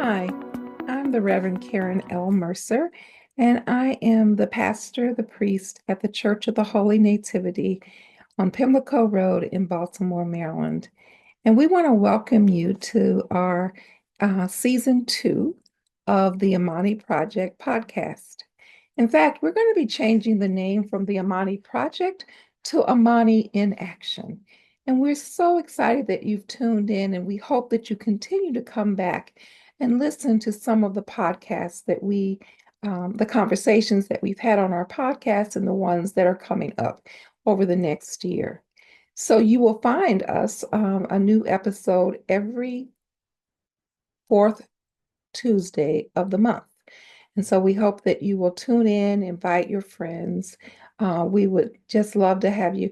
Hi, I'm the Reverend Karen L. Mercer, and I am the pastor, the priest at the Church of the Holy Nativity on Pimlico Road in Baltimore, Maryland. And we want to welcome you to our season 2 of the Imani Project podcast. In fact, we're going to be changing the name from the Imani Project to Imani in Action. And we're so excited that you've tuned in, and we hope that you continue to come back and listen to some of the podcasts the conversations that we've had on our podcast and the ones that are coming up over the next year. So you will find us a new episode every fourth Tuesday of the month. And so we hope that you will tune in, invite your friends. We would just love to have you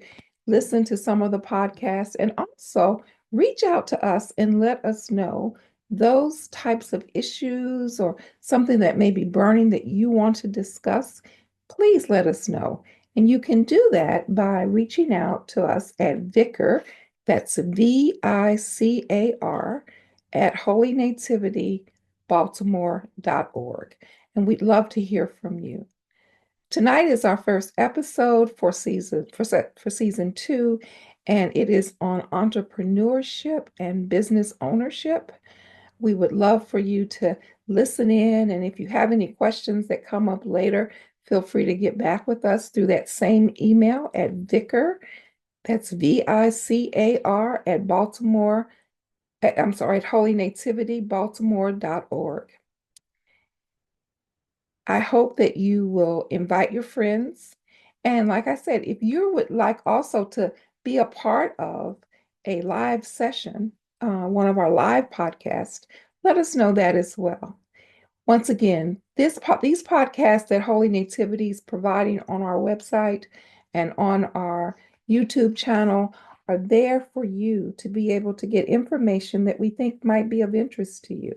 listen to some of the podcasts and also reach out to us and let us know those types of issues or something that may be burning that you want to discuss. Please let us know. And you can do that by reaching out to us at Vicar, that's VICAR, at holynativitybaltimore.org. And we'd love to hear from you. Tonight is our first episode for season 2, and it is on entrepreneurship and business ownership. We would love for you to listen in, and if you have any questions that come up later, feel free to get back with us through that same email at Vicar, that's VICAR at at holynativitybaltimore.org. I hope that you will invite your friends. And like I said, if you would like also to be a part of a live session, one of our live podcasts, let us know that as well. Once again, these podcasts that Holy Nativity is providing on our website and on our YouTube channel are there for you to be able to get information that we think might be of interest to you.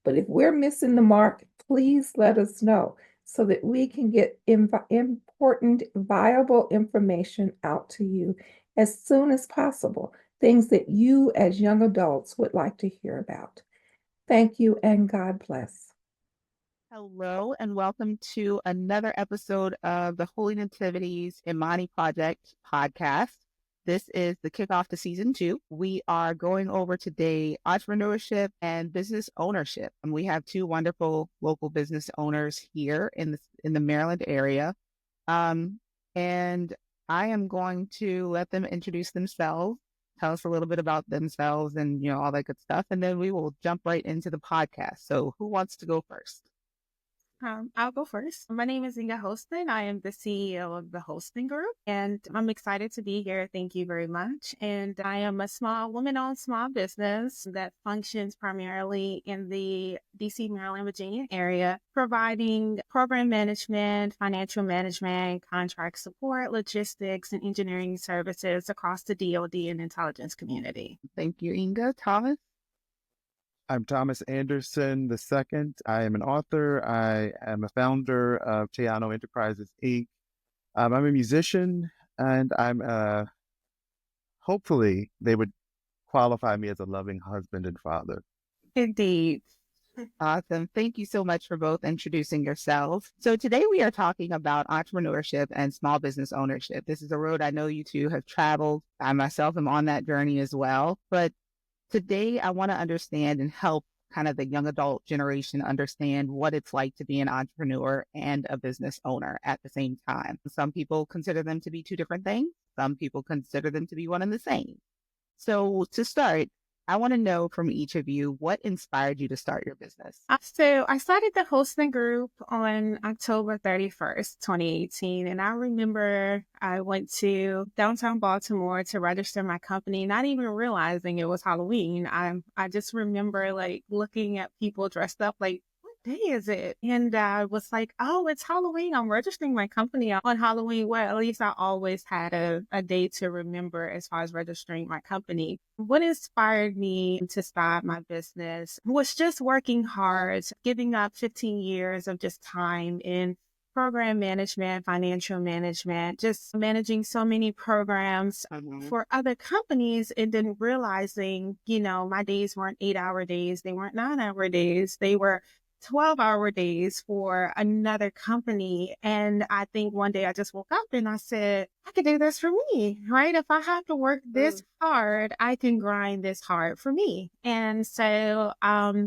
But if we're missing the mark, please let us know so that we can get important, viable information out to you as soon as possible, things that you as young adults would like to hear about. Thank you and God bless. Hello, and welcome to another episode of the Holy Nativity's Imani Project podcast. This is the kickoff to season 2. We are going over today entrepreneurship and business ownership. And we have 2 wonderful local business owners here in the Maryland area. And I am going to let them introduce themselves, tell us a little bit about themselves and, all that good stuff. And then we will jump right into the podcast. So who wants to go first? I'll go first. My name is Inga Hostin. I am the CEO of the Hostin Group, and I'm excited to be here. Thank you very much. And I am a woman-owned small business that functions primarily in the DC, Maryland, Virginia area, providing program management, financial management, contract support, logistics, and engineering services across the DoD and intelligence community. Thank you, Inga. Thomas? I'm Thomas Anderson II. I am an author. I am a founder of Teano Enterprises, Inc. I'm a musician, and hopefully they would qualify me as a loving husband and father. Indeed. Awesome. Thank you so much for both introducing yourselves. So today we are talking about entrepreneurship and small business ownership. This is a road I know you two have traveled. I myself am on that journey as well. But today, I want to understand and help kind of the young adult generation understand what it's like to be an entrepreneur and a business owner at the same time. Some people consider them to be 2 different things. Some people consider them to be one and the same. So to start, I want to know from each of you, what inspired you to start your business? So I started the Hosting Group on October 31st, 2018. And I remember I went to downtown Baltimore to register my company, not even realizing it was Halloween. I just remember looking at people dressed up like, day is it? And I was like, oh, it's Halloween. I'm registering my company on Halloween. Well, at least I always had a day to remember as far as registering my company. What inspired me to start my business was just working hard, giving up 15 years of just time in program management, financial management, just managing so many programs for other companies, and then realizing, my days weren't 8-hour days. They weren't 9-hour days. They were 12-hour days for another company. And I think one day I just woke up and I said, I can do this for me, right? If I have to work this hard, I can grind this hard for me. And so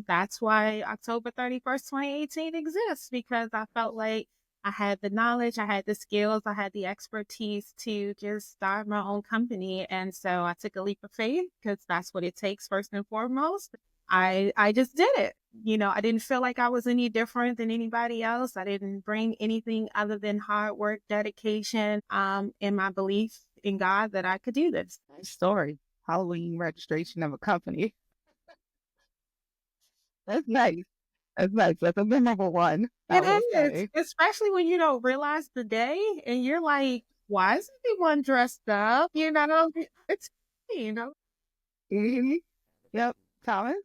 that's why October 31st, 2018 exists, because I felt like I had the knowledge, I had the skills, I had the expertise to just start my own company. And so I took a leap of faith, because that's what it takes first and foremost. I just did it. I didn't feel like I was any different than anybody else. I didn't bring anything other than hard work, dedication, and my belief in God that I could do this. Nice story. Halloween registration of a company. That's nice. That's nice. That's a memorable one. I will It is, say. especially when you don't realize the day and you're like, why is everyone dressed up? It's, Mhm. Yep. Thomas,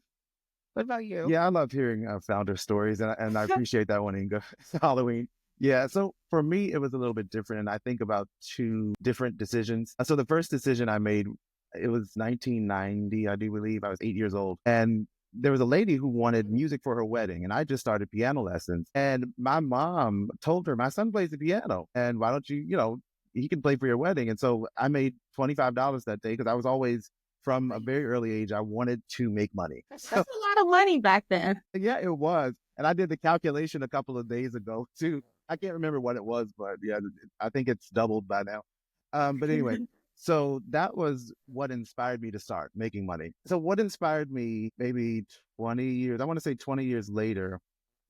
what about you? Yeah, I love hearing founder stories, and I appreciate that one, Inga. It's Halloween. Yeah, so for me, it was a little bit different, and I think about two different decisions. So the first decision I made, it was 1990, I do believe. I was 8 years old, and there was a lady who wanted music for her wedding, and I just started piano lessons. And my mom told her, my son plays the piano, and why don't he can play for your wedding. And so I made $25 that day, because I was always, from a very early age, I wanted to make money. That's a lot of money back then. Yeah, it was. And I did the calculation a couple of days ago too. I can't remember what it was, but yeah, I think it's doubled by now. But anyway, so that was what inspired me to start making money. So what inspired me maybe 20 years, I want to say 20 years later,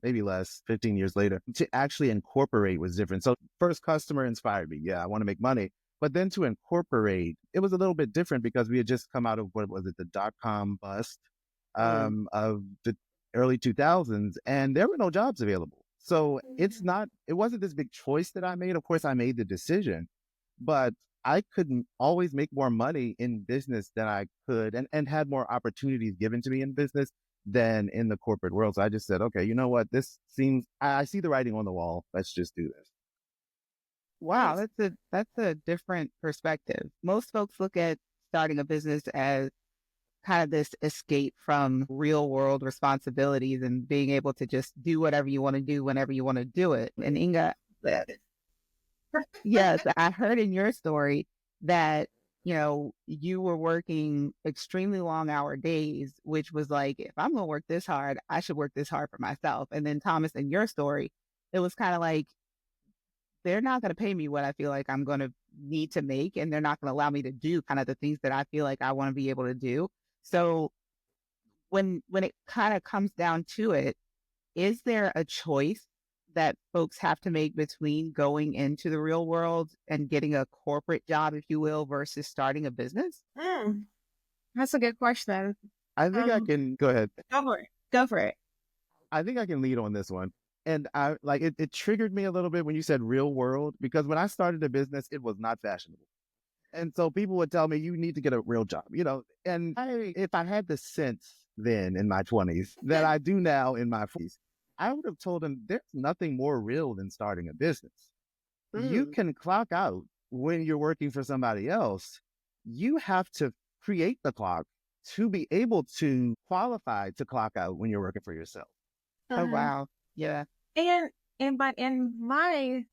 maybe less, 15 years later, to actually incorporate was different. So first customer inspired me. Yeah, I want to make money. But then to incorporate, it was a little bit different, because we had just come out of, what was it, the dot-com bust of the early 2000s, and there were no jobs available. So it wasn't this big choice that I made. Of course, I made the decision, but I couldn't always make more money in business than I could, and had more opportunities given to me in business than in the corporate world. So I just said, okay, you know what? I see the writing on the wall. Let's just do this. Wow, that's a different perspective. Most folks look at starting a business as kind of this escape from real world responsibilities and being able to just do whatever you want to do whenever you want to do it. And Inga, yes, I heard in your story that, you were working extremely long hour days, which was like, if I'm going to work this hard, I should work this hard for myself. And then Thomas, in your story, it was kind of like, they're not going to pay me what I feel like I'm going to need to make, and they're not going to allow me to do kind of the things that I feel like I want to be able to do. So when it kind of comes down to it, is there a choice that folks have to make between going into the real world and getting a corporate job, if you will, versus starting a business? That's a good question. I think I can go ahead. Go for it. I think I can lead on this one. And I like it triggered me a little bit when you said real world, because when I started a business, it was not fashionable. And so people would tell me, you need to get a real job, and if I had the sense then in my 20s that I do now in my 40s, I would have told them there's nothing more real than starting a business. You can clock out when you're working for somebody else. You have to create the clock to be able to qualify to clock out when you're working for yourself. Oh, wow. Yeah.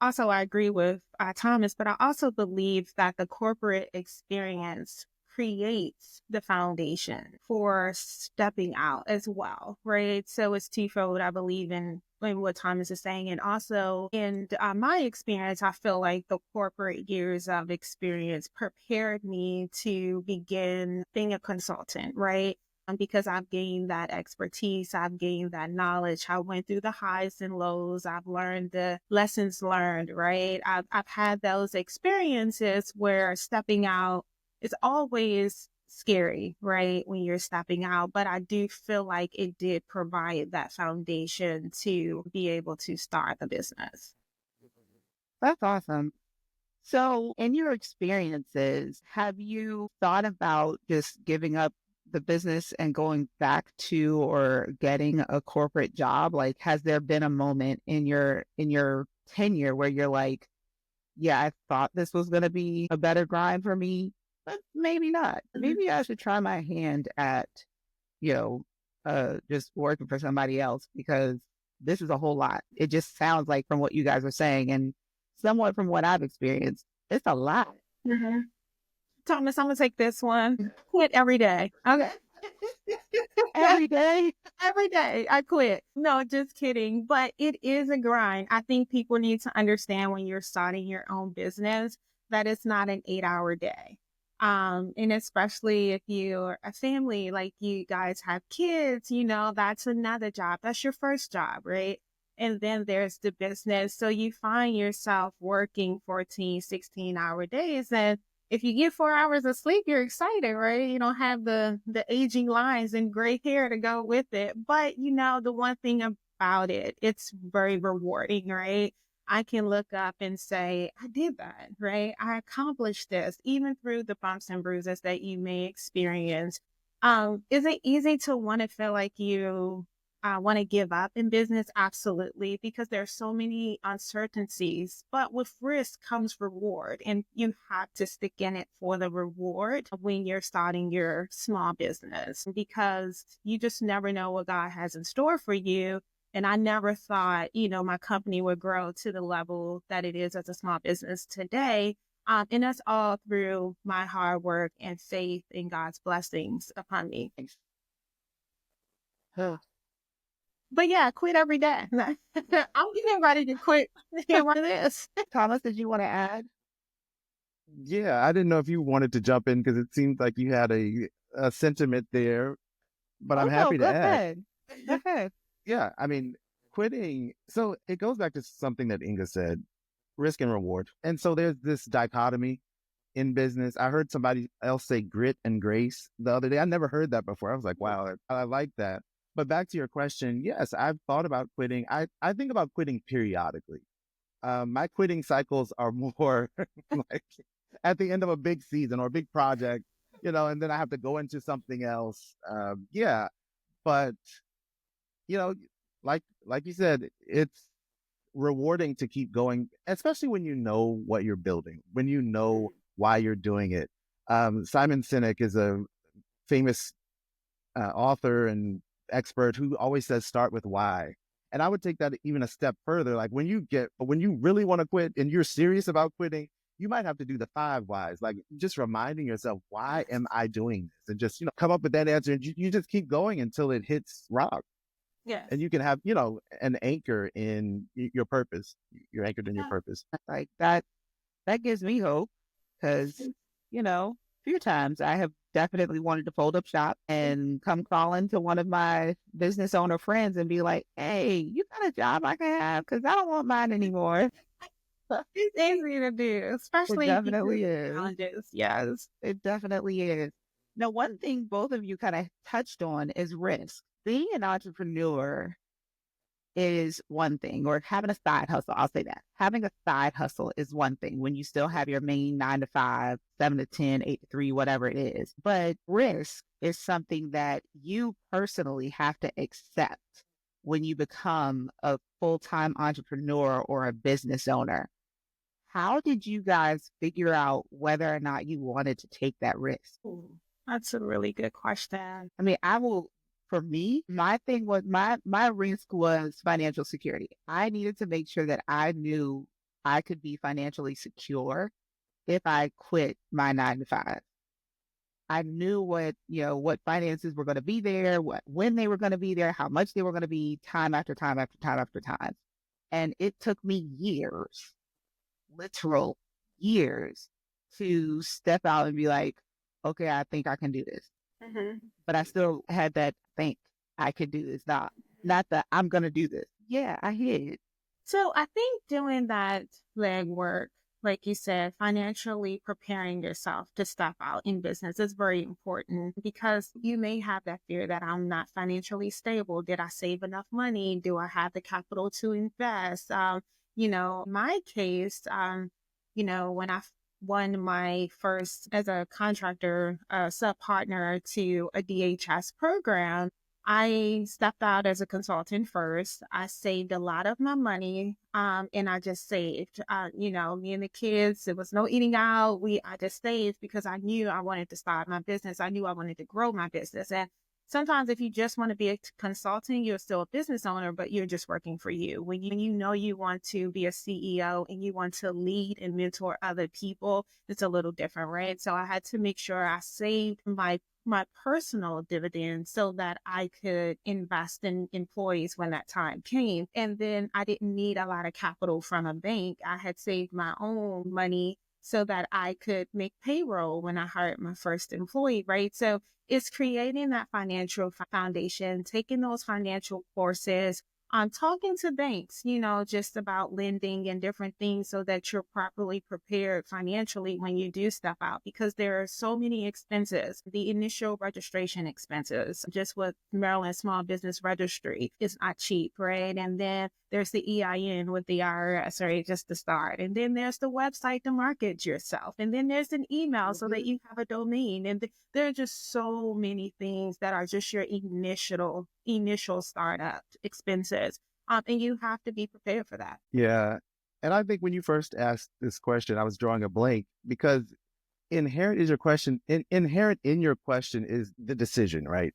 Also, I agree with Thomas, but I also believe that the corporate experience creates the foundation for stepping out as well, right? So it's twofold. I believe in what Thomas is saying. And also in my experience, I feel like the corporate years of experience prepared me to begin being a consultant, right? Because I've gained that expertise, I've gained that knowledge. I went through the highs and lows. I've learned the lessons learned, right? I've had those experiences where stepping out is always scary, right? When you're stepping out, but I do feel like it did provide that foundation to be able to start the business. That's awesome. So in your experiences, have you thought about just giving up the business and going back to or getting a corporate job? Like, has there been a moment in your tenure where you're like, yeah, I thought this was going to be a better grind for me, but maybe not. Maybe I should try my hand at, you know, just working for somebody else because this is a whole lot. It just sounds like from what you guys are saying and somewhat from what I've experienced, it's a lot. Mm-hmm. Thomas, I'm gonna take this one. Quit every day. Okay. Every day. Every day I quit. No, just kidding. But it is a grind. I think people need to understand when you're starting your own business that it's not an 8-hour day. And especially if you're a family, like you guys have kids, that's another job. That's your first job, right? And then there's the business. So you find yourself working 14, 16-hour days. And if you get 4 hours of sleep, you're excited, right? You don't have the aging lines and gray hair to go with it. But the one thing about it, it's very rewarding, right? I can look up and say, I did that, right? I accomplished this, even through the bumps and bruises that you may experience. Is it easy to want to feel like you want to give up in business? Absolutely, because there's so many uncertainties, but with risk comes reward, and you have to stick in it for the reward when you're starting your small business, because you just never know what God has in store for you. And I never thought, my company would grow to the level that it is as a small business today. And that's all through my hard work and faith in God's blessings upon me. But yeah, quit every day. I'm getting ready to quit one of this. Thomas, did you want to add? Yeah, I didn't know if you wanted to jump in because it seemed like you had a sentiment there, but I'm happy to go add. ahead. Go ahead. Yeah, I mean, quitting. So it goes back to something that Inga said, risk and reward. And so there's this dichotomy in business. I heard somebody else say grit and grace the other day. I never heard that before. I was like, wow, I like that. But back to your question, yes, I've thought about quitting. I think about quitting periodically. My quitting cycles are more like at the end of a big season or a big project, and then I have to go into something else. Yeah, but you know, like you said, it's rewarding to keep going, especially when you know what you're building, when you know why you're doing it. Simon Sinek is a famous author and expert who always says start with why. And I would take that even a step further. Like when you really want to quit and you're serious about quitting, you might have to do the 5 whys, like just reminding yourself, why am I doing this? And just, come up with that answer. And you just keep going until it hits rock. Yes. And you can have, an anchor in your purpose. You're anchored in your purpose. Like that gives me hope because, a few times I have definitely wanted to fold up shop and come crawling to one of my business owner friends and be like, hey, you got a job I can have? Because I don't want mine anymore. It's easy to do, especially It definitely is. challenges. Yes, it definitely is. Now, one thing both of you kind of touched on is risk. Being an entrepreneur is one thing, or having a side hustle. I'll say that. Having a side hustle is one thing when you still have your main 9 to 5, 7 to 10, 8 to 3, whatever it is. But risk is something that you personally have to accept when you become a full-time entrepreneur or a business owner. How did you guys figure out whether or not you wanted to take that risk? Ooh, that's a really good question. I mean, for me, my thing was my risk was financial security. I needed to make sure that I knew I could be financially secure if I quit my 9 to 5. I knew what finances were going to be there, when they were going to be there, how much they were going to be, time after time after time after time. And it took me years, literal years, to step out and be like, okay, I think I can do this. Mm-hmm. But I still had that think I could do this. Not that I'm going to do this. Yeah, I did. So I think doing that legwork, like you said, financially preparing yourself to step out in business is very important, because you may have that fear that I'm not financially stable. Did I save enough money? Do I have the capital to invest? My case, when I won my first as a contractor, sub partner to a DHS program, I stepped out as a consultant first. I saved a lot of my money, and I just saved. Me and the kids, there was no eating out. I just saved because I knew I wanted to start my business. I knew I wanted to grow my business. And sometimes, if you just want to be a consultant, you're still a business owner, but you're just working for you. When you know you want to be a CEO and you want to lead and mentor other people, it's a little different, right? So I had to make sure I saved my personal dividends so that I could invest in employees when that time came. And then I didn't need a lot of capital from a bank. I had saved my own money so that I could make payroll when I hired my first employee, right? So it's creating that financial foundation, taking those financial courses, talking to banks, just about lending and different things so that you're properly prepared financially when you do step out, because there are so many expenses. The initial registration expenses, just with Maryland Small Business Registry, is not cheap, right? And then there's the EIN with the IRS, right? Just to start. And then there's the website to market yourself. And then there's an email so that you have a domain. And there are just so many things that are just your initial startup expenses. And you have to be prepared for that. Yeah. And I think when you first asked this question, I was drawing a blank because inherent in your question is the decision, right?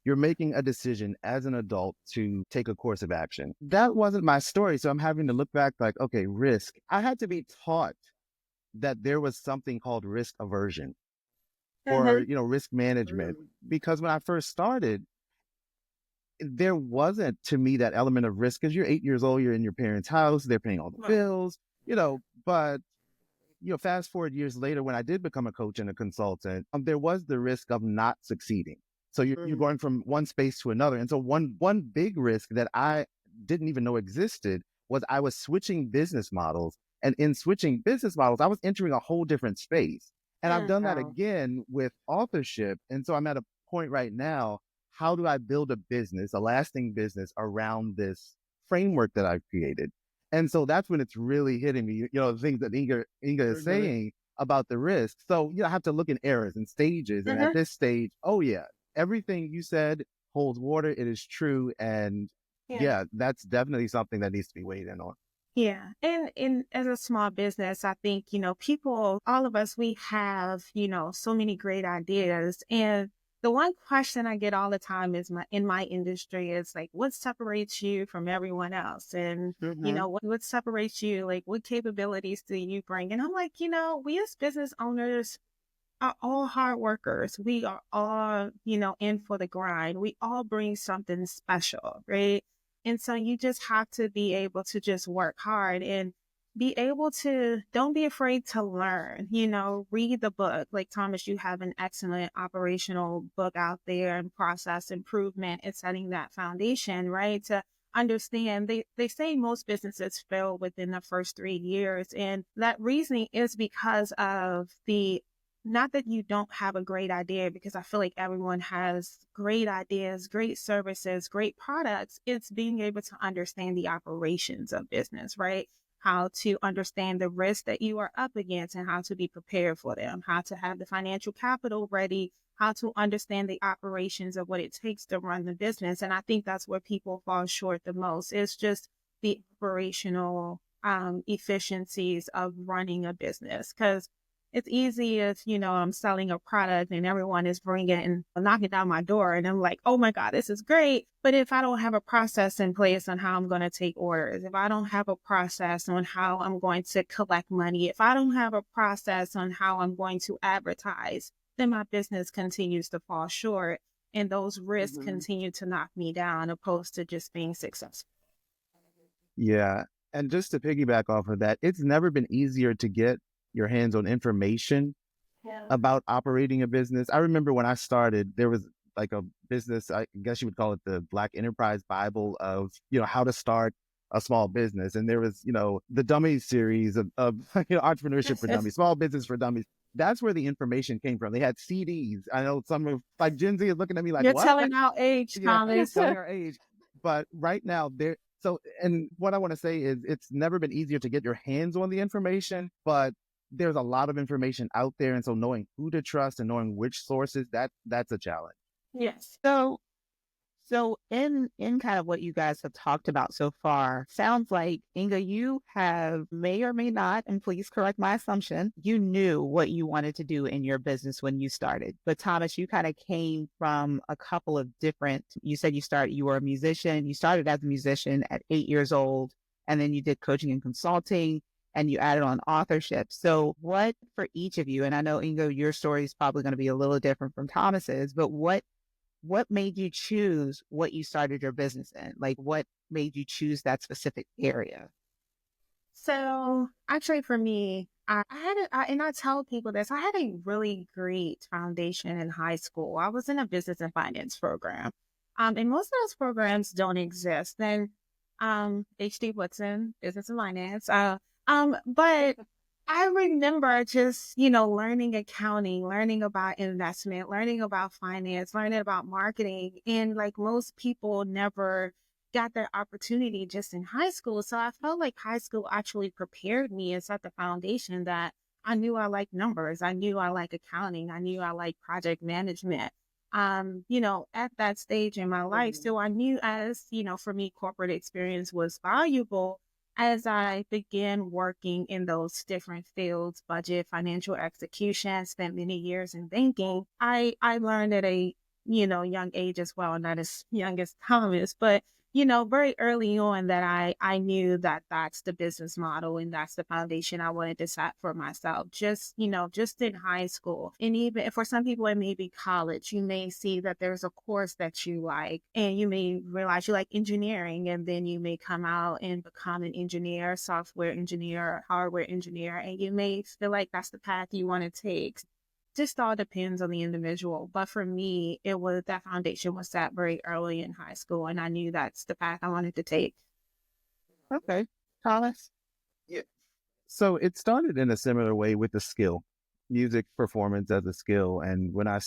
You're making a decision as an adult to take a course of action. That wasn't my story. So I'm having to look back like, okay, risk. I had to be taught that there was something called risk aversion or, risk management. Because when I first started, there wasn't to me that element of risk because you're 8 years old, you're in your parents' house, they're paying all the bills, but fast forward years later, when I did become a coach and a consultant, there was the risk of not succeeding. So you're going from one space to another. And so one big risk that I didn't even know existed was I was switching business models. And in switching business models, I was entering a whole different space. And I've done that again with authorship. And so I'm at a point right now, how do I build a lasting business around this framework that I've created? And so that's when it's really hitting me, the things that Inga is saying about the risk. So, I have to look in eras and stages. And at this stage, everything you said holds water. It is true. And that's definitely something that needs to be weighed in on. Yeah. And as a small business, I think, people, all of us, we have, so many great ideas. And the one question I get all the time is in my industry is like, what separates you from everyone else? And, what separates you? Like, what capabilities do you bring? And I'm like, we as business owners are all hard workers. We are all, in for the grind. We all bring something special, right? And so you just have to be able to just work hard and be able to, don't be afraid to learn, read the book. Like Thomas, you have an excellent operational book out there, and process improvement and setting that foundation, right? To understand, they say most businesses fail within the first 3 years. And that reasoning is because of not that you don't have a great idea, because I feel like everyone has great ideas, great services, great products. It's being able to understand the operations of business, right? How to understand the risks that you are up against and how to be prepared for them, how to have the financial capital ready, how to understand the operations of what it takes to run the business. And I think that's where people fall short the most. It's just the operational efficiencies of running a business. Because it's easy if, I'm selling a product and everyone is knocking down my door and I'm like, oh my God, this is great. But if I don't have a process in place on how I'm going to take orders, if I don't have a process on how I'm going to collect money, if I don't have a process on how I'm going to advertise, then my business continues to fall short. And those risks continue to knock me down opposed to just being successful. Yeah. And just to piggyback off of that, it's never been easier to get your hands on information about operating a business. I remember when I started, there was like a business, I guess you would call it the Black Enterprise Bible of, how to start a small business. And there was, the Dummies series of Entrepreneurship for Dummies, Small Business for Dummies. That's where the information came from. They had CDs. I know some of like Gen Z is looking at me like, You're what? telling our age, Thomas. Telling our age. But right now, and what I want to say is it's never been easier to get your hands on the information, but there's a lot of information out there. And so knowing who to trust and knowing which sources, that's a challenge. Yes. So So in kind of what you guys have talked about so far, sounds like Inga, you have may or may not, and please correct my assumption, you knew what you wanted to do in your business when you started. But Thomas, you kind of came from a couple of different, you said you were a musician, you started as a musician at 8 years old, and then you did coaching and consulting, and you added on authorship. So what for each of you, and I know Inga, your story is probably going to be a little different from Thomas's, but what made you choose what you started your business in? Like, what made you choose that specific area? So actually for me, I had and I tell people this, I had a really great foundation in high school. I was in a business and finance program. And most of those programs don't exist. Then HD Woodson, business and finance. But I remember just, learning accounting, learning about investment, learning about finance, learning about marketing. And like most people never got that opportunity just in high school. So I felt like high school actually prepared me and set the foundation that I knew I liked numbers. I knew I liked accounting. I knew I liked project management. At that stage in my life. So I knew for me, corporate experience was valuable as I began working in those different fields, budget, financial execution, spent many years in banking. I learned at a, young age as well, not as young as Thomas, but very early on that I knew that that's the business model and that's the foundation I wanted to set for myself. Just in high school. And even for some people, it may be college. You may see that there's a course that you like and you may realize you like engineering and then you may come out and become an engineer, software engineer, hardware engineer, and you may feel like that's the path you want to take. Just all depends on the individual. But for me, it was that foundation was set very early in high school, and I knew that's the path I wanted to take. Okay. Thomas? Yeah. So it started in a similar way with the skill, music performance as a skill. And when I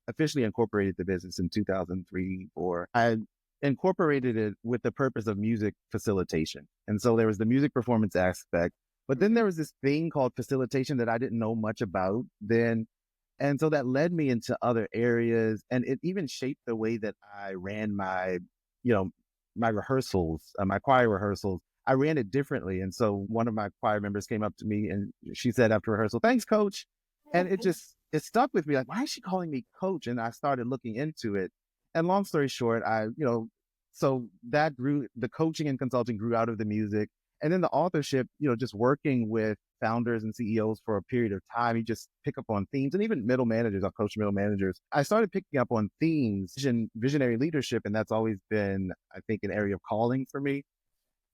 officially incorporated the business in 2003, 4, I incorporated it with the purpose of music facilitation. And so there was the music performance aspect, but then there was this thing called facilitation that I didn't know much about then. And so that led me into other areas, and it even shaped the way that I ran you know, my rehearsals, my choir rehearsals. I ran it differently. And so one of my choir members came up to me and she said after rehearsal, "Thanks, coach." And it stuck with me. Like, why is she calling me coach? And I started looking into it. And long story short, so that grew, the coaching and consulting grew out of the music. And then the authorship, just working with founders and CEOs for a period of time, you just pick up on themes, and even middle managers, I'll coach middle managers. I started picking up on themes, visionary leadership, and that's always been, I think, an area of calling for me.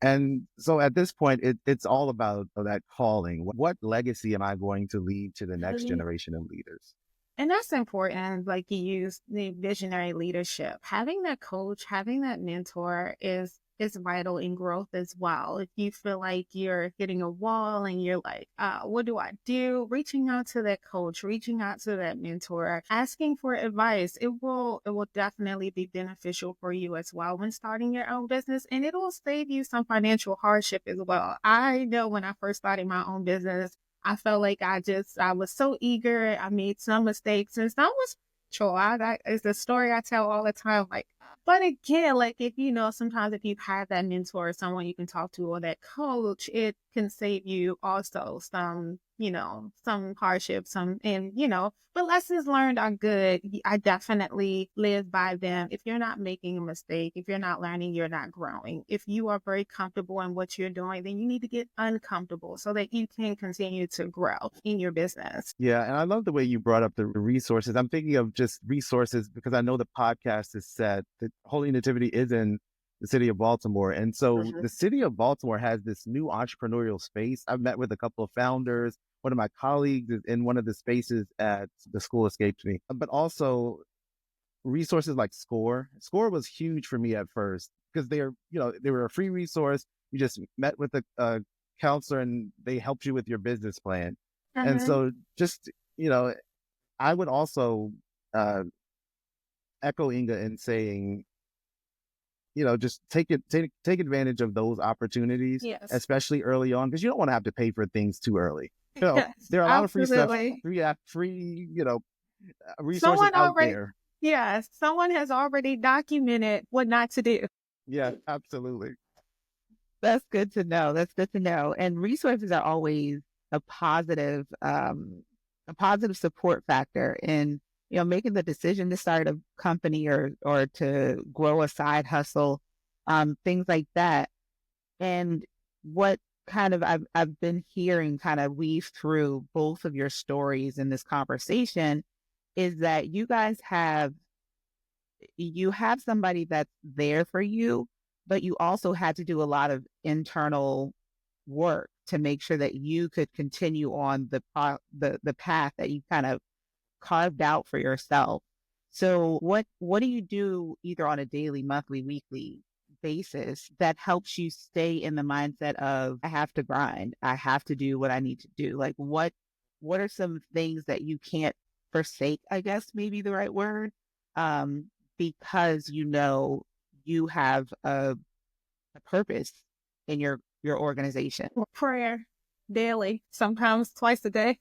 And so at this point, it's all about that calling. What legacy am I going to leave to the next generation of leaders? And that's important, like you use the visionary leadership. Having that coach, having that mentor is vital in growth as well. If you feel like you're hitting a wall and you're like, what do I do? Reaching out to that coach, reaching out to that mentor, asking for advice, it will definitely be beneficial for you as well when starting your own business, and it will save you some financial hardship as well. I know when I first started my own business, I felt like I was so eager. I made some mistakes and some was sure. That is the story I tell all the time. Like, but again, like if sometimes if you've had that mentor or someone you can talk to or that coach, it can save you also some hardship, but lessons learned are good. I definitely live by them. If you're not making a mistake, if you're not learning, you're not growing. If you are very comfortable in what you're doing, then you need to get uncomfortable so that you can continue to grow in your business. Yeah. And I love the way you brought up the resources. I'm thinking of just resources because I know the podcast is set that Holy Nativity is in the city of Baltimore. And so the city of Baltimore has this new entrepreneurial space. I've met with a couple of founders. One of my colleagues is in one of the spaces at the school, escaped me, but also resources like Score. Score was huge for me at first because they were a free resource. You just met with a counselor and they helped you with your business plan. And so just, I would also echo Inga in saying, just take advantage of those opportunities, Yes. especially early on, because you don't want to have to pay for things too early. Yes, There are a lot of free stuff, absolutely. free resources Someone out already there. Yes, someone has already documented what not to do. Yeah, absolutely. That's good to know. That's good to know. And resources are always a a positive support factor in, making the decision to start a company or to grow a side hustle, things like that. And what kind of I've been hearing kind of weave through both of your stories in this conversation is that you have somebody that's there for you, but you also had to do a lot of internal work to make sure that you could continue on the path that you kind of carved out for yourself. So what do you do either on a daily, monthly, weekly basis that helps you stay in the mindset of I have to grind, I have to do what I need to do? Like what are some things that you can't forsake, I guess maybe the right word, um, because you have a purpose in your organization. Prayer daily, sometimes twice a day.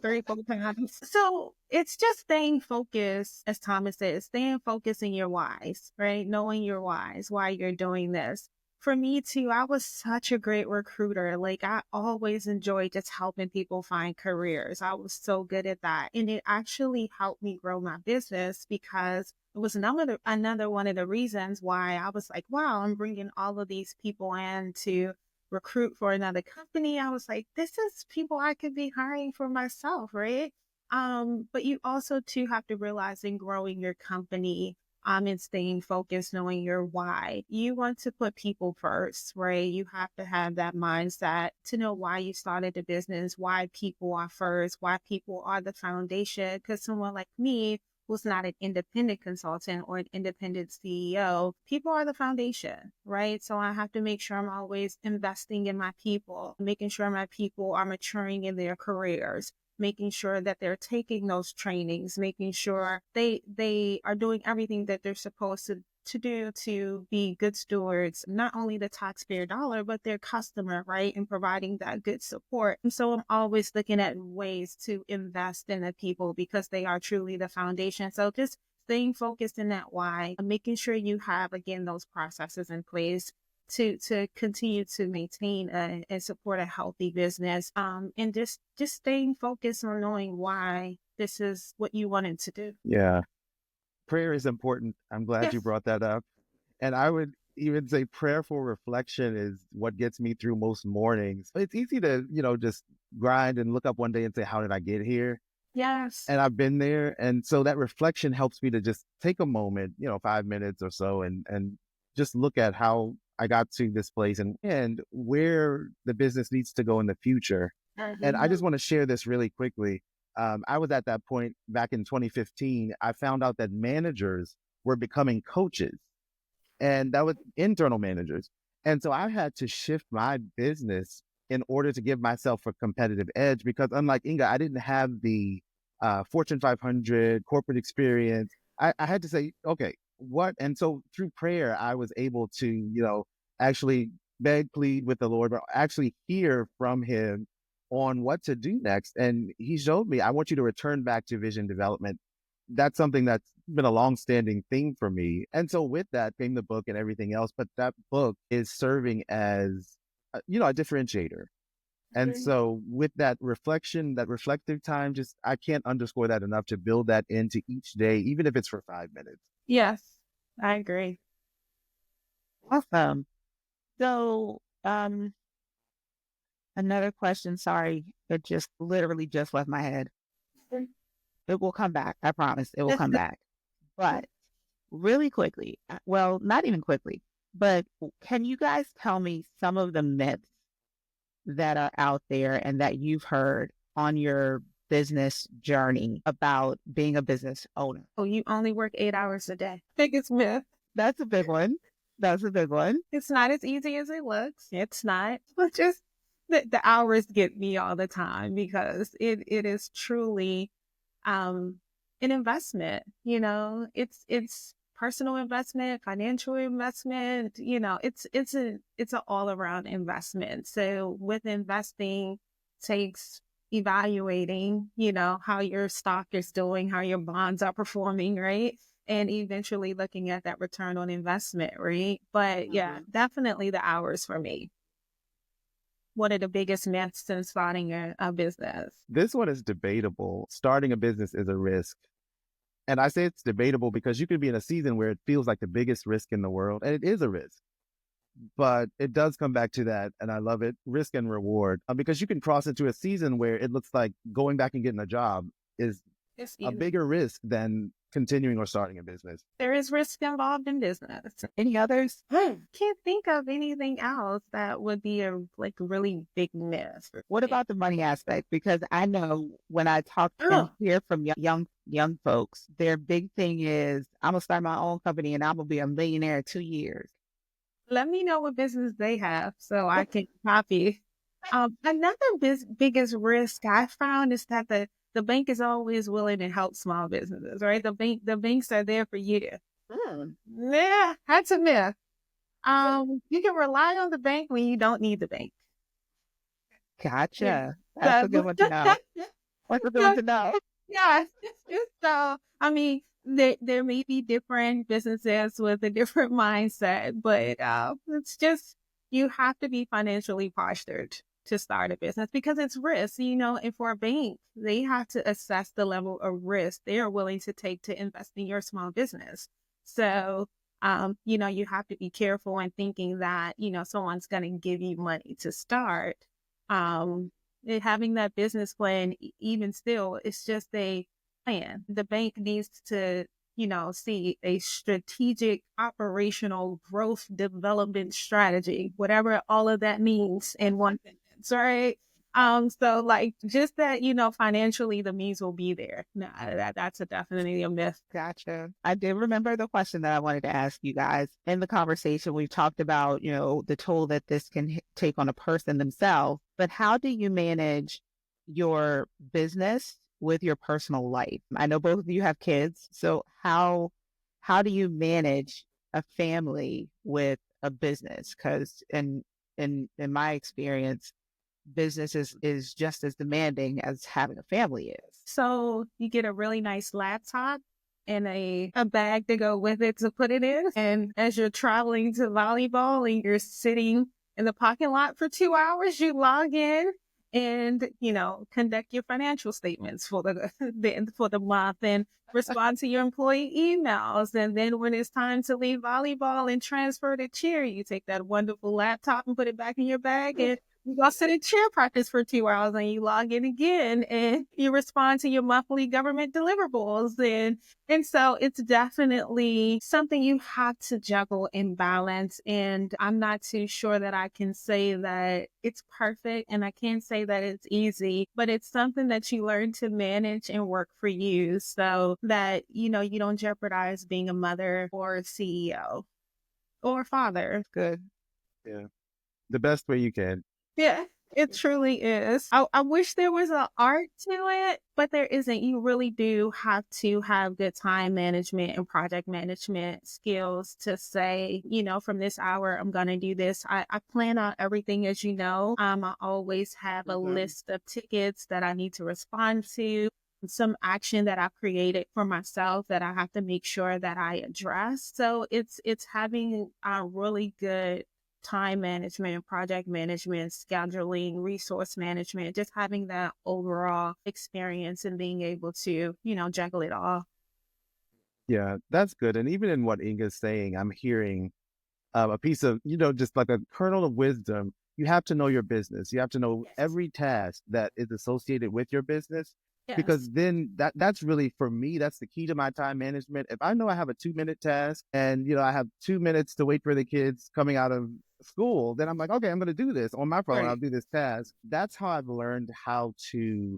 3 4 times. So it's just staying focused, as Thomas says, staying focused in your whys, right? Knowing your whys, why you're doing this. For me too, I was such a great recruiter. Like I always enjoyed just helping people find careers. I was so good at that. And it actually helped me grow my business because it was another one of the reasons why I was like, wow, I'm bringing all of these people in to recruit for another company. I was like, this is people I could be hiring for myself, right? But you also too have to realize in growing your company, and staying focused, knowing your why. You want to put people first, right? You have to have that mindset to know why you started the business, why people are first, why people are the foundation. Because someone like me, who's not an independent consultant or an independent CEO, people are the foundation, right? So I have to make sure I'm always investing in my people, making sure my people are maturing in their careers, making sure that they're taking those trainings, making sure they are doing everything that they're supposed to do to be good stewards, not only the taxpayer dollar, but their customer, right? And providing that good support. And so I'm always looking at ways to invest in the people because they are truly the foundation. So just staying focused in that why, making sure you have, again, those processes in place to continue to maintain and support a healthy business, and just staying focused on knowing why this is what you wanted to do. Yeah. Prayer is important. I'm glad you Yes. brought that up. And I would even say prayerful reflection is what gets me through most mornings. It's easy to, just grind and look up one day and say, how did I get here? Yes. And I've been there. And so that reflection helps me to just take a moment, 5 minutes or so, and just look at how I got to this place and where the business needs to go in the future. And I just want to share this really quickly. I was at that point back in 2015. I found out that managers were becoming coaches, and that was internal managers. And so I had to shift my business in order to give myself a competitive edge because, unlike Inga, I didn't have the Fortune 500 corporate experience. I had to say, okay, what? And so through prayer, I was able to, actually beg, plead with the Lord, but actually hear from Him on what to do next. And He showed me, I want you to return back to vision development. That's something that's been a long-standing thing for me. And so with that came the book and everything else. But that book is serving as, a differentiator. And so with that reflection, that reflective time, just I can't underscore that enough to build that into each day, even if it's for 5 minutes. Yes, I agree. Awesome. So, another question, sorry, it just literally just left my head. It will come back. I promise it will come back. But really quickly, well, not even quickly, but can you guys tell me some of the myths that are out there and that you've heard on your business journey about being a business owner? Oh, you only work 8 hours a day. Biggest myth. That's a big one. That's a big one. It's not as easy as it looks. It's not. But just the hours get me all the time because it is truly an investment. It's personal investment, financial investment. It's an all around investment. So with investing takes evaluating, how your stock is doing, how your bonds are performing, right? And eventually looking at that return on investment, right? But yeah, definitely the hours for me. What are the biggest myths in starting a business? This one is debatable. Starting a business is a risk. And I say it's debatable because you could be in a season where it feels like the biggest risk in the world, and it is a risk. But it does come back to that, and I love it, risk and reward. Because you can cross into a season where it looks like going back and getting a job is It's a easy. bigger risk than continuing or starting a business. There is risk involved in business. Any others? Can't think of anything else that would be a really big myth. What about the money aspect? Because I know when I talk and Oh, hear from young folks, their big thing is, I'm gonna start my own company and I'm gonna be a millionaire in 2 years. let me know what business they have so I can copy. Another biggest risk I found is that the bank is always willing to help small businesses, right? The banks are there for you. Yeah, that's a myth. You can rely on the bank when you don't need the bank. Yeah. Gotcha. That's a good one to know. That's a good one to know. Yeah. So, I mean, there may be different businesses with a different mindset, but it's just you have to be financially postured to start a business because it's risk, and for a bank, they have to assess the level of risk they are willing to take to invest in your small business. So, you have to be careful in thinking that, someone's going to give you money to start. Um, Having that business plan, even still, it's just a plan. The bank needs to, see a strategic operational growth development strategy, whatever all of that means in one sentence, right? So like just that, financially the means will be there. No, that's definitely a myth. Gotcha. I did remember the question that I wanted to ask you guys. In the conversation, we've talked about, the toll that this can take on a person themselves, but how do you manage your business with your personal life? I know both of you have kids, so how do you manage a family with a business? Because in my experience, business is just as demanding as having a family is. So you get a really nice laptop and a bag to go with it to put it in. And as you're traveling to volleyball and you're sitting in the parking lot for 2 hours, you log in and, conduct your financial statements for for the month and respond to your employee emails. And then when it's time to leave volleyball and transfer the chair, you take that wonderful laptop and put it back in your bag and you go sit in chair practice for 2 hours and you log in again and you respond to your monthly government deliverables. And so it's definitely something you have to juggle and balance. And I'm not too sure that I can say that it's perfect and I can't say that it's easy, but it's something that you learn to manage and work for you so that, you don't jeopardize being a mother or a CEO or a father. Good. Yeah. The best way you can. Yeah, it truly is. I wish there was an art to it, but there isn't. You really do have to have good time management and project management skills to say, from this hour, I'm going to do this. I plan out everything, as you know. I always have a list of tickets that I need to respond to, some action that I've created for myself that I have to make sure that I address. So it's having a really good time management, project management, scheduling, resource management, just having that overall experience and being able to, juggle it all. Yeah, that's good. And even in what Inga's saying, I'm hearing a piece of, just like a kernel of wisdom. You have to know your business. You have to know every task that is associated with your business. Yes. Because then that's really, for me, that's the key to my time management. If I know I have a 2-minute task and, I have 2 minutes to wait for the kids coming out of school, then I'm like, okay, I'm going to do this on my phone. Right. I'll do this task. That's how I've learned how to,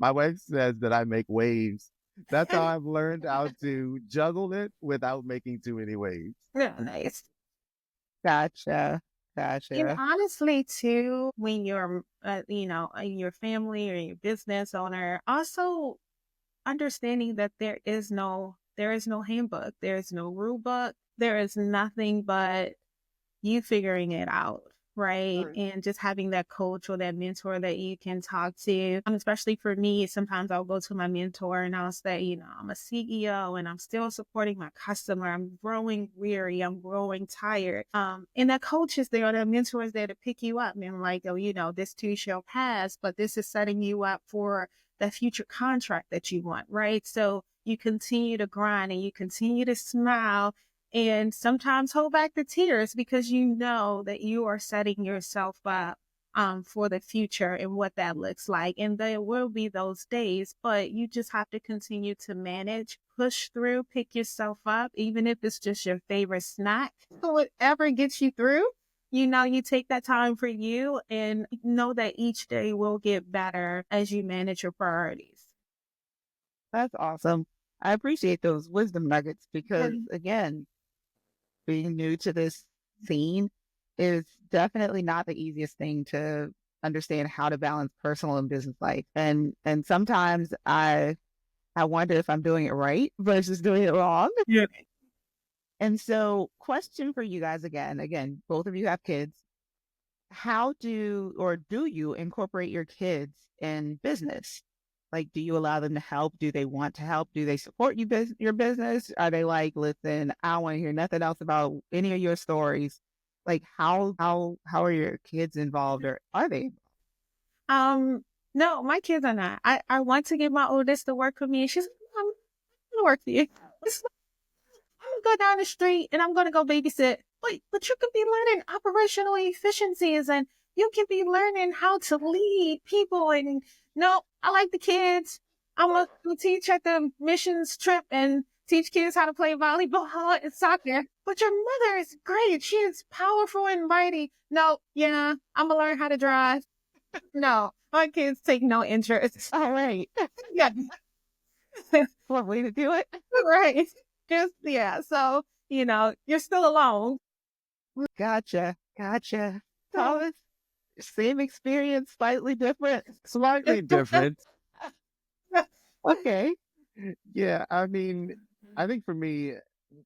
my wife says that I make waves. That's how I've learned how to juggle it without making too many waves. Yeah, nice. Gotcha. And honestly, too, when you're, your family or your business owner, also understanding that there is no handbook, there is no rule book, there is nothing but you figuring it out. right? Right. And just having that coach or that mentor that you can talk to. Especially for me, sometimes I'll go to my mentor and I'll say, I'm a CEO and I'm still supporting my customer. I'm growing weary. I'm growing tired. And that coach is there, that mentor is there to pick you up and like, oh, this too shall pass, but this is setting you up for that future contract that you want, right? So you continue to grind and you continue to smile and sometimes hold back the tears because you know that you are setting yourself up for the future and what that looks like. And there will be those days, but you just have to continue to manage, push through, pick yourself up, even if it's just your favorite snack, whatever gets you through. You take that time for you and know that each day will get better as you manage your priorities. That's awesome. I appreciate those wisdom nuggets because, again, being new to this scene is definitely not the easiest thing to understand how to balance personal and business life. And sometimes I wonder if I'm doing it right versus doing it wrong. Yeah. And so, question for you guys again, both of you have kids. How do you incorporate your kids in business? Like, do you allow them to help? Do they want to help? Do they support your business? Are they like, listen, I don't want to hear nothing else about any of your stories? Like, how are your kids involved, or are they? Um, no, my kids are not. I want to get my oldest to work with me. And she's like, I'm gonna work for you. I'm gonna go down the street and I'm gonna go babysit. But you could be learning operational efficiencies and you can be learning how to lead people. And no, I like the kids. I'm gonna teach at the missions trip and teach kids how to play volleyball and soccer. But your mother is great. She is powerful and mighty. No, yeah, I'm gonna learn how to drive. No, my kids take no interest. All right. Yeah. What way to do it? Right. Just, yeah. So, you're still alone. Gotcha. Thomas, same experience, slightly different. Slightly different. Okay. Yeah, I mean, I think for me,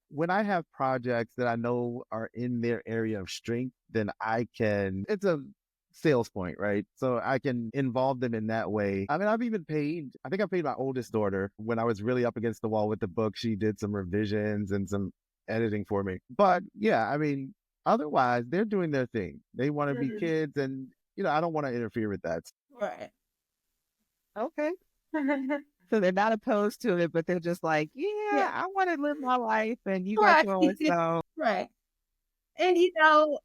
when I have projects that I know are in their area of strength, then it's a sales point, right? So I can involve them in that way. I mean, I think I paid my oldest daughter when I was really up against the wall with the book. She did some revisions and some editing for me. But yeah, I mean, otherwise, they're doing their thing. They want to be kids, and, I don't want to interfere with that. Right. Okay. So they're not opposed to it, but they're just like, Yeah. yeah, I want to live my life and you got Right. yours. So, Right. And,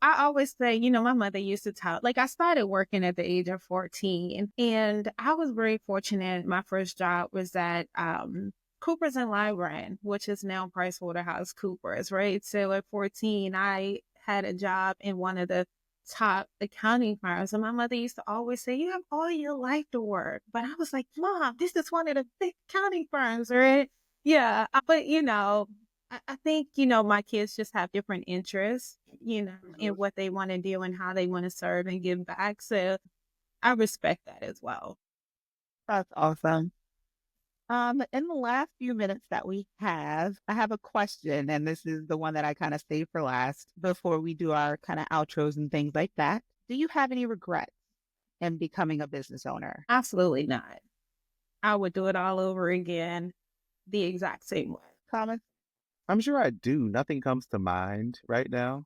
I always say, my mother used to talk, like I started working at the age of 14 and I was very fortunate. My first job was at, Coopers and Lybrand, which is now PricewaterhouseCoopers, right? So at 14, I had a job in one of the top accounting firms. And my mother used to always say, you have all your life to work. But I was like, Mom, this is one of the big accounting firms, right? Yeah. But, I think, my kids just have different interests, in what they want to do and how they want to serve and give back. So I respect that as well. that's awesome. In the last few minutes that we have, I have a question, and this is the one that I kind of saved for last before we do our kind of outros and things like that. Do you have any regrets in becoming a business owner? Absolutely not. I would do it all over again, the exact same way. Thomas? I'm sure I do. Nothing comes to mind right now.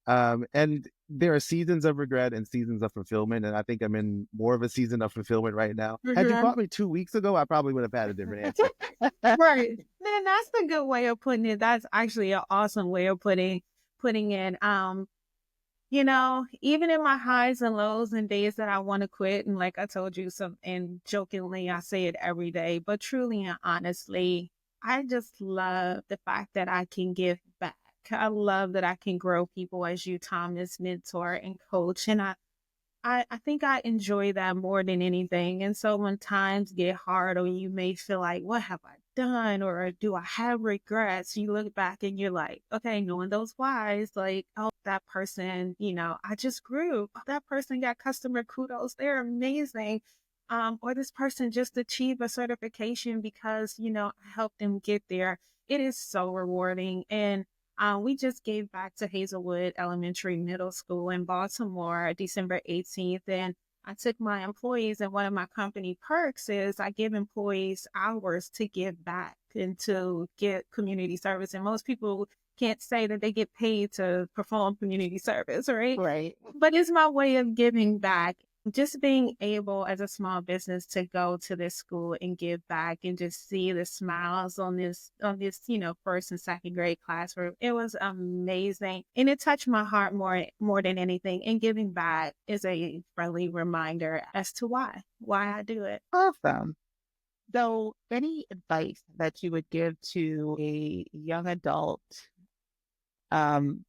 And there are seasons of regret and seasons of fulfillment. And I think I'm in more of a season of fulfillment right now. Had you caught me 2 weeks ago, I probably would have had a different answer. Right. Then that's a good way of putting it. That's actually an awesome way of putting it. Even in my highs and lows and days that I want to quit, and like I told you, and jokingly, I say it every day, but truly and honestly, I just love the fact that I can give back. I love that I can grow people as you, Thomas, mentor and coach. And I think I enjoy that more than anything. And so when times get hard or you may feel like, what have I done? Or do I have regrets? You look back and you're like, okay, knowing those whys, like, oh, that person, I just grew. Oh, that person got customer kudos. They're amazing. Or this person just achieved a certification because, I helped them get there. It is so rewarding. And We just gave back to Hazelwood Elementary Middle School in Baltimore December 18th. And I took my employees, and one of my company perks is I give employees hours to give back and to get community service. And most people can't say that they get paid to perform community service, right? Right. But it's my way of giving back. Just being able as a small business to go to this school and give back and just see the smiles on this, first and second grade classroom. It was amazing. And it touched my heart more than anything. And giving back is a friendly reminder as to why I do it. Awesome. So, any advice that you would give to a young adult, um,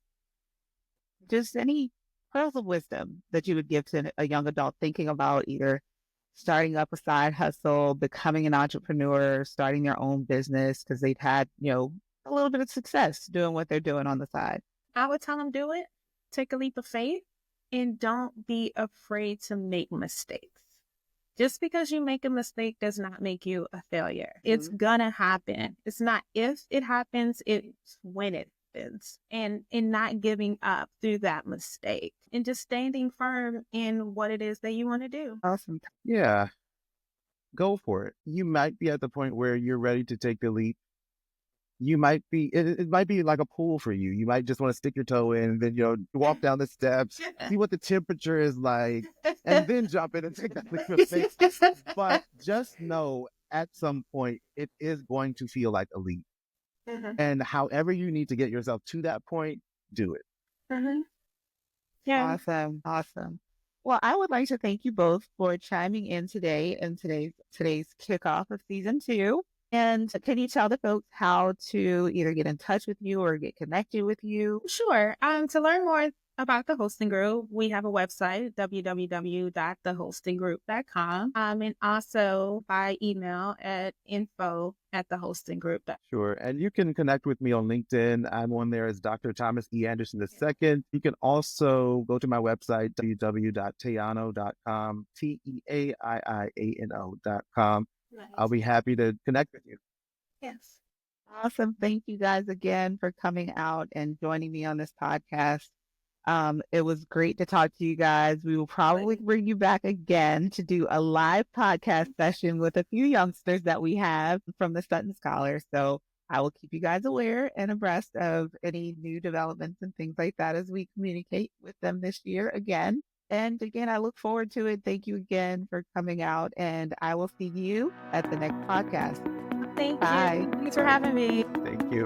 just any pearls of wisdom that you would give to a young adult thinking about either starting up a side hustle, becoming an entrepreneur, starting their own business because they've had, a little bit of success doing what they're doing on the side? I would tell them do it. Take a leap of faith and don't be afraid to make mistakes. Just because you make a mistake does not make you a failure. It's gonna happen. It's not if it happens, it's when it happens. And in not giving up through that mistake and just standing firm in what it is that you want to do. Awesome. Yeah, go for it. You might be at the point where you're ready to take the leap. You might be, it might be like a pool for you. You might just want to stick your toe in and then, walk down the steps, see what the temperature is like, and then jump in and take that leap of faith. But just know at some point, it is going to feel like a leap. And however you need to get yourself to that point, do it. Yeah. Awesome. Well, I would like to thank you both for chiming in today in today's kickoff of season 2. And can you tell the folks how to either get in touch with you or get connected with you? Sure. To learn more about the hosting group, we have a website, www.thehostinggroup.com, and also by email at info@thehostinggroup.com. Sure. And you can connect with me on LinkedIn. I'm on there as Dr. Thomas E. Anderson II. You can also go to my website, www.teaiano.com, TEAIIANO.com. Nice. I'll be happy to connect with you. Yes. Awesome. Thank you guys again for coming out and joining me on this podcast. It was great to talk to you guys. We will probably bring you back again to do a live podcast session with a few youngsters that we have from the Sutton Scholars. So I will keep you guys aware and abreast of any new developments and things like that as we communicate with them this year again. And again, I look forward to it. Thank you again for coming out, and I will see you at the next podcast. Thank Bye. you. Thanks for having me. Thank you.